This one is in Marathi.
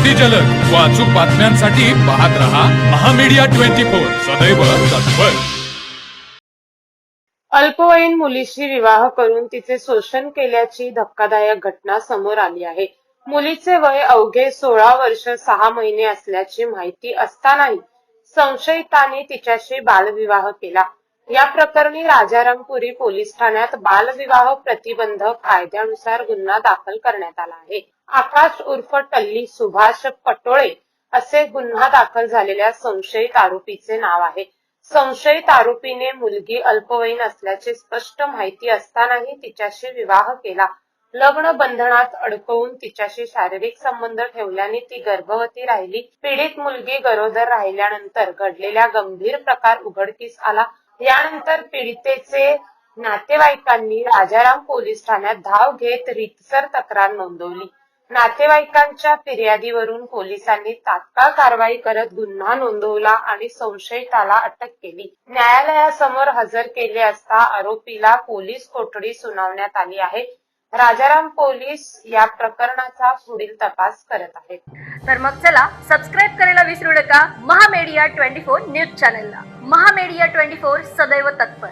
अगदी जलद व अचूक बातम्यांसाठी पाहत रहा महामीडिया 24 सदैव तत्पर। अल्पवयीन मुलीशी विवाह करून तिचे शोषण केल्याची धक्कादायक घटना समोर आली आहे। मुलीचे वय अवघे 16 वर्ष 6 महिने असल्याची माहिती असतानाही संशयितांनी तिच्याशी बालविवाह केला। या प्रकरणी राजारामपुरी पोलीस ठाण्यात बालविवाह प्रतिबंधक कायद्यानुसार गुन्हा दाखल करण्यात आला आहे। आकाश उर्फ टल्ली सुभाष पटोळे असे गुन्हा दाखल झालेल्या संशयित आरोपीचे नाव आहे। संशयित आरोपीने मुलगी अल्पवयीन असल्याची स्पष्ट माहिती असतानाही तिच्याशी विवाह केला। लग्न बंधनात अडकवून तिच्याशी शारीरिक संबंध ठेवल्याने ती गर्भवती राहिली। पीडित मुलगी गरोदर राहिल्यानंतर घडलेला गंभीर प्रकार उघडकीस आला। यानंतर पीडितेचे नातेवाईकांनी राजाराम पोलीस ठाण्यात धाव घेत रीतसर तक्रार नोंदवली। नातेवाईकांच्या फिर्यादीवरून पोलिसांनी तात्काळ कारवाई करत गुन्हा नोंदवला आणि संशयिताला अटक केली। न्यायालयासमोर हजर केले असता आरोपीला पोलीस कोठडी सुनावण्यात आली आहे। राजाराम पोलीस या प्रकरणाचा पुढील तपास करत आहेत। तर मग चला सबस्क्राईब करायला विसरू नका महामीडिया 24 न्यूज चॅनलला। महामीडिया 24 सदैव तत्पर।